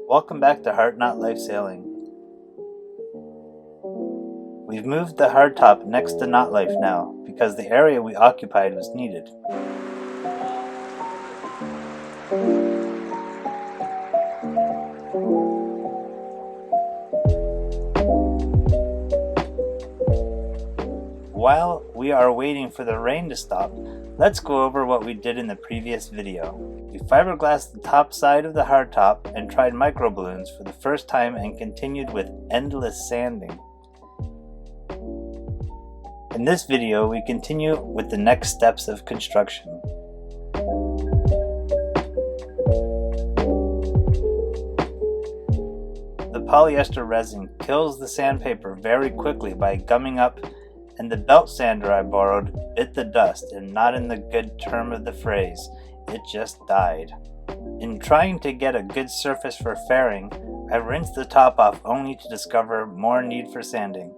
Welcome back to Heart Not Life Sailing. We've moved the hardtop next to Not Life now because the area we occupied was needed. While we are waiting for the rain to stop, let's go over what we did in the previous video. We fiberglassed the top side of the hardtop and tried microballoons for the first time and continued with endless sanding. In this video, we continue with the next steps of construction. The polyester resin kills the sandpaper very quickly by gumming up, and the belt sander I borrowed bit the dust, and not in the good term of the phrase, it just died. In trying to get a good surface for fairing, I rinsed the top off only to discover more need for sanding.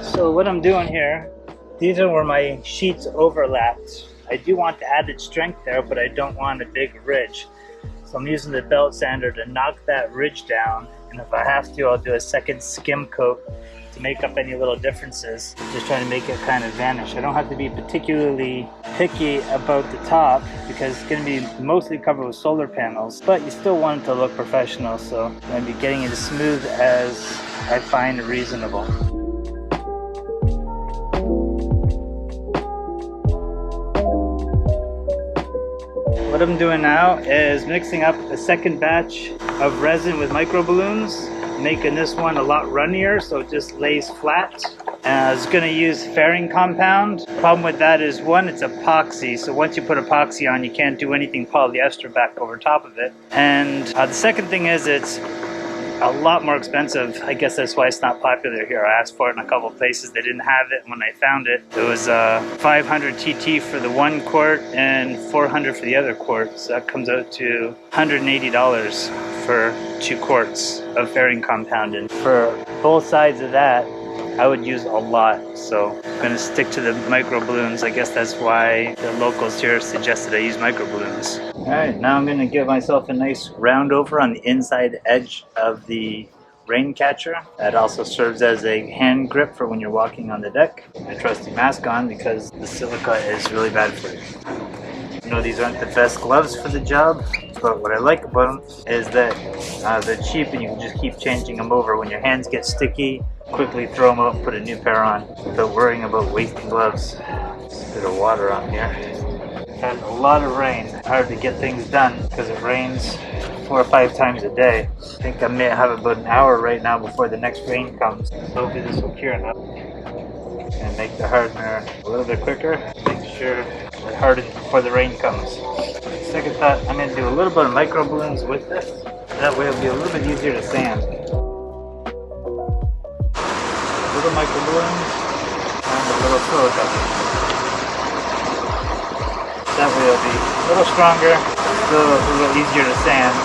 So what I'm doing here, these are where my sheets overlapped. I do want the added strength there, but I don't want a big ridge. So I'm using the belt sander to knock that ridge down, and if I have to, I'll do a second skim coat to make up any little differences, just trying to make it kind of vanish. I don't have to be particularly picky about the top because it's going to be mostly covered with solar panels, but you still want it to look professional, so I'm going to be getting it as smooth as I find reasonable. What I'm doing now is mixing up a second batch of resin with microballoons, making this one a lot runnier so it just lays flat. And I was going to use fairing compound. Problem with that is, one, it's epoxy, so once you put epoxy on, you can't do anything polyester back over top of it. And the second thing is, it's a lot more expensive. I guess that's why it's not popular here. I asked for it in a couple of places, they didn't have it. When I found it, it was 500 TT for the one quart and 400 for the other quart. So that comes out to $180 for 2 quarts of fairing compound. And for both sides of that, I would use a lot. So I'm going to stick to the microballoons. I guess that's why the locals here suggested I use microballoons. Alright, now I'm going to give myself a nice round over on the inside edge of the rain catcher. That also serves as a hand grip for when you're walking on the deck. My trusty mask on because the silica is really bad for you. I know these aren't the best gloves for the job, but what I like about them is that they're cheap and you can just keep changing them over. When your hands get sticky, quickly throw them out and put a new pair on without worrying about wasting gloves. Just a bit of water on here. Had a lot of rain. Hard to get things done because it rains 4 or 5 times a day. I think I may have about an hour right now before the next rain comes. Hopefully this will cure enough. And make the hardener a little bit quicker. Make sure it hardens before the rain comes. Second thought, I'm going to do a little bit of microballoons with this. That way it'll be a little bit easier to sand. Little microballoons and a little silica. That way it'll be a little stronger, still a little easier to sand.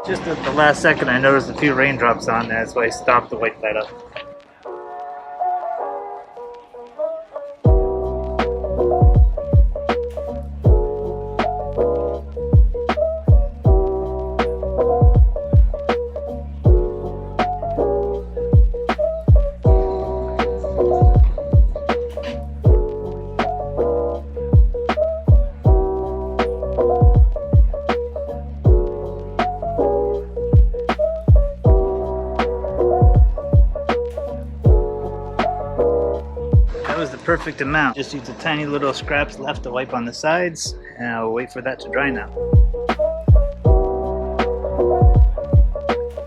Just at the last second I noticed a few raindrops on there, that's why I stopped to wipe that up. perfect amount. Just use the tiny little scraps left to wipe on the sides, and I'll wait for that to dry now.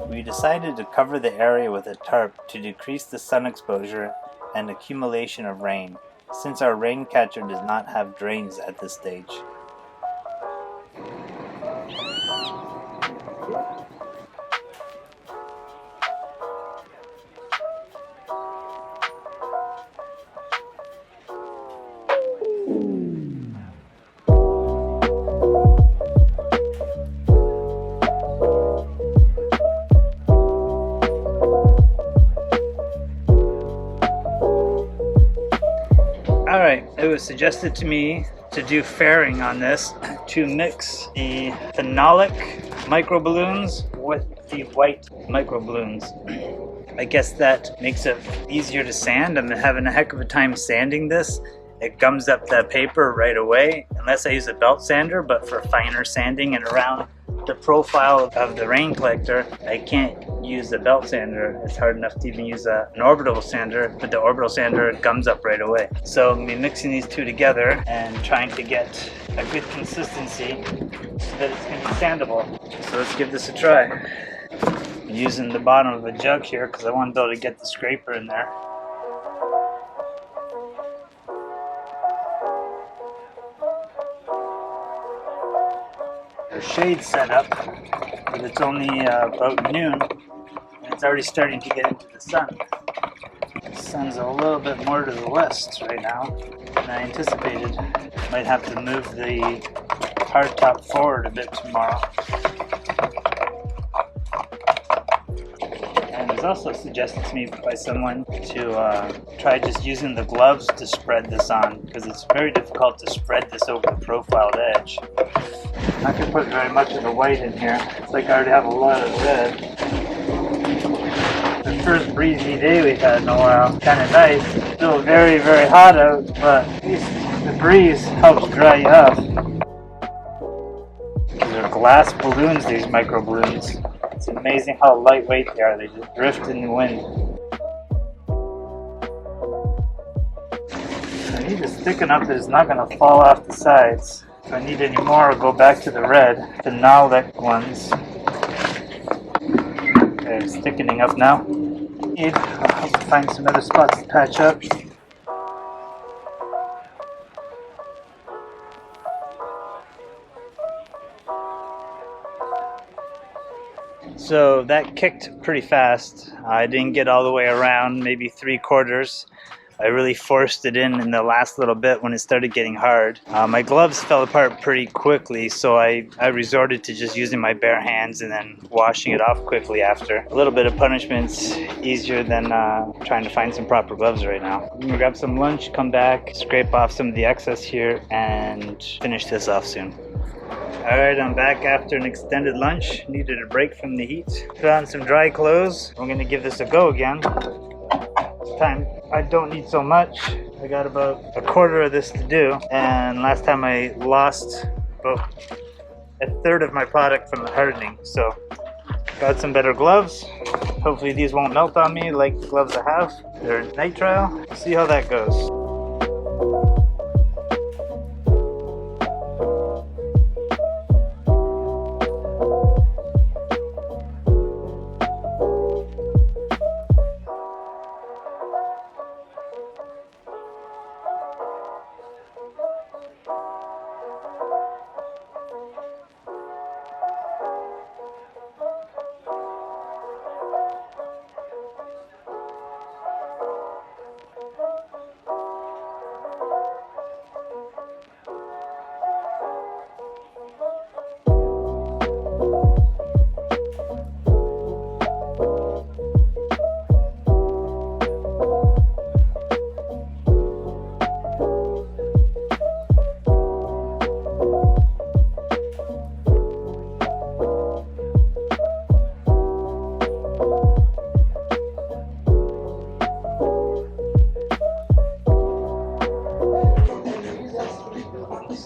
We decided to cover the area with a tarp to decrease the sun exposure and accumulation of rain, since our rain catcher does not have drains at this stage. Alright, it was suggested to me to do fairing on this, to mix the phenolic microballoons with the white microballoons. I guess that makes it easier to sand. I'm having a heck of a time sanding this. It gums up the paper right away, unless I use a belt sander, but for finer sanding and around the profile of the rain collector, I can't use the belt sander. It's hard enough to even use an orbital sander, but the orbital sander gums up right away. So I'm going to be mixing these two together and trying to get a good consistency so that it's going to be sandable. So let's give this a try. I'm using the bottom of a jug here because I want to be able to get the scraper in there. The shade set up, but it's only about noon and it's already starting to get into the sun. The sun's a little bit more to the west right now than I anticipated. Might have to move the hardtop forward a bit tomorrow. And it's also suggested to me by someone to try just using the gloves to spread this on, because it's very difficult to spread this over the profiled edge. I'm not going to put very much of the white in here. It's like I already have a lot of red. The first breezy day we've had in a while. Kind of nice. Still very, very hot out, but at least the breeze helps dry you up. These are glass balloons, these micro balloons. It's amazing how lightweight they are. They just drift in the wind. I need this thick enough that it's not going to fall off the sides. If I need any more, I'll go back to the red, the phenolic ones. Okay, it's thickening up now. I'll have to find some other spots to patch up. So that kicked pretty fast. I didn't get all the way around, maybe 3/4. I really forced it in the last little bit when it started getting hard. My gloves fell apart pretty quickly, so I resorted to just using my bare hands and then washing it off quickly after. A little bit of punishment's easier than trying to find some proper gloves right now. I'm gonna grab some lunch, come back, scrape off some of the excess here, and finish this off soon. Alright, I'm back after an extended lunch. Needed a break from the heat. Put on some dry clothes. I'm gonna give this a go again. This time I don't need so much. I got about 1/4 of this to do, and last time I lost about 1/3 of my product from the hardening. So got some better gloves. Hopefully these won't melt on me like the gloves I have. They're nitrile. See how that goes.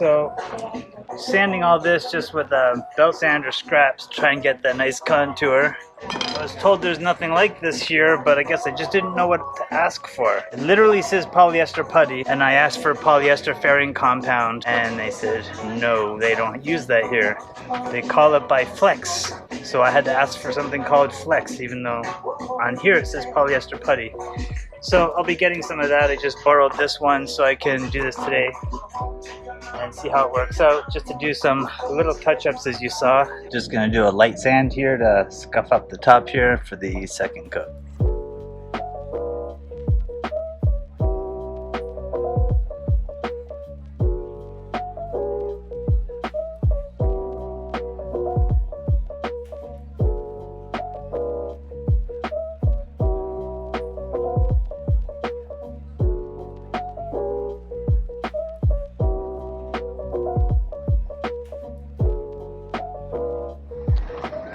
So sanding all this just with belt sander scraps, try and get that nice contour. was told there's nothing like this here, but I guess I just didn't know what to ask for. It literally says polyester putty, and I asked for polyester fairing compound, and they said no, they don't use that here. They call it by flex. So I had to ask for something called flex, even though on here it says polyester putty. So I'll be getting some of that. I just borrowed this one so I can do this today and see how it works out, just to do some little touch-ups as you saw. Just gonna do a light sand here to scuff up the top here for the second coat.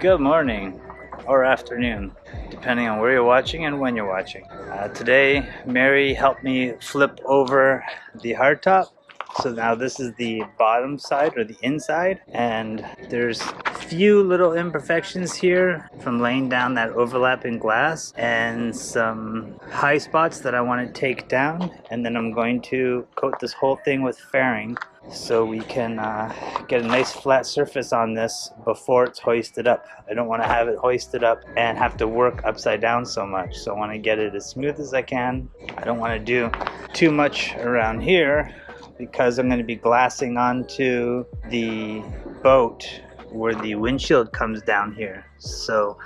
Good morning or afternoon, depending on where you're watching and when you're watching. Today, Mary helped me flip over the hardtop. So now this is the bottom side or the inside, and there's a few little imperfections here from laying down that overlapping glass and some high spots that I want to take down, and then I'm going to coat this whole thing with fairing so we can get a nice flat surface on this before it's hoisted up. I don't want to have it hoisted up and have to work upside down so much, so I want to get it as smooth as I can. I don't want to do too much around here because I'm going to be glassing onto the boat where the windshield comes down here. So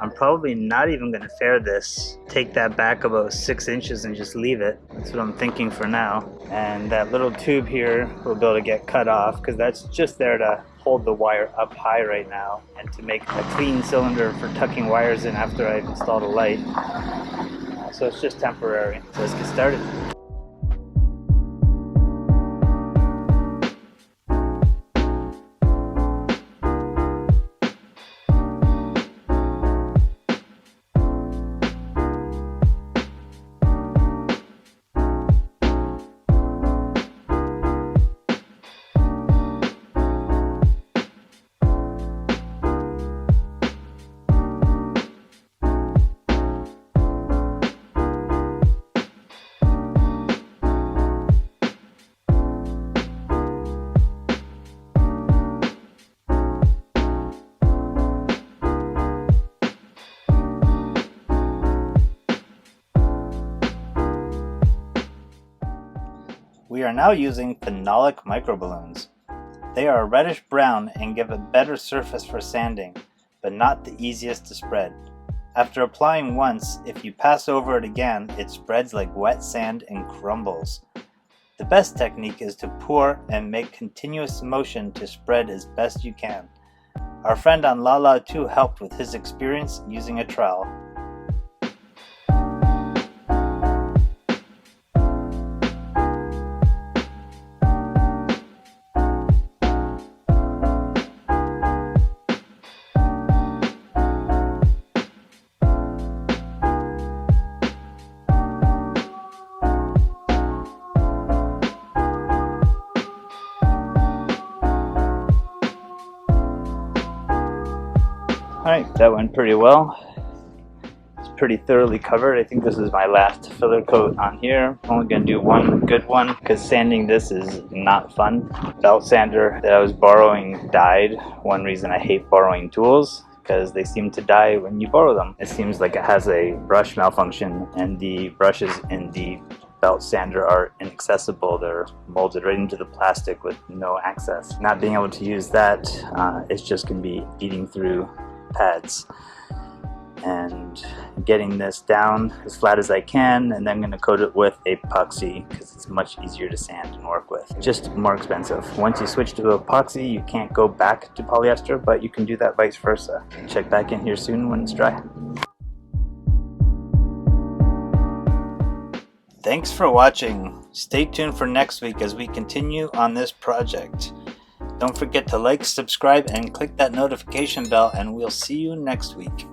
I'm probably not even going to fair this. Take that back about 6 inches and just leave it. That's what I'm thinking for now. And that little tube here will be able to get cut off because that's just there to hold the wire up high right now and to make a clean cylinder for tucking wires in after I've installed a light. So it's just temporary. So let's get started. We are now using phenolic microballoons. They are a reddish brown and give a better surface for sanding, but not the easiest to spread. After applying once, if you pass over it again, it spreads like wet sand and crumbles. The best technique is to pour and make continuous motion to spread as best you can. Our friend on Lala too helped with his experience using a trowel. Alright, that went pretty well. It's pretty thoroughly covered. I think this is my last filler coat on here. I'm only going to do one good one because sanding this is not fun. Belt sander that I was borrowing died. One reason I hate borrowing tools, because they seem to die when you borrow them. It seems like it has a brush malfunction and the brushes in the belt sander are inaccessible. They're molded right into the plastic with no access. Not being able to use that, it's just going to be beating through pads. And getting this down as flat as I can, and then I'm going to coat it with epoxy because it's much easier to sand and work with. Just more expensive. Once you switch to epoxy, you can't go back to polyester, but you can do that vice versa. Check back in here soon when it's dry. Thanks for watching. Stay tuned for next week as we continue on this project. Don't forget to like, subscribe, and click that notification bell, and we'll see you next week.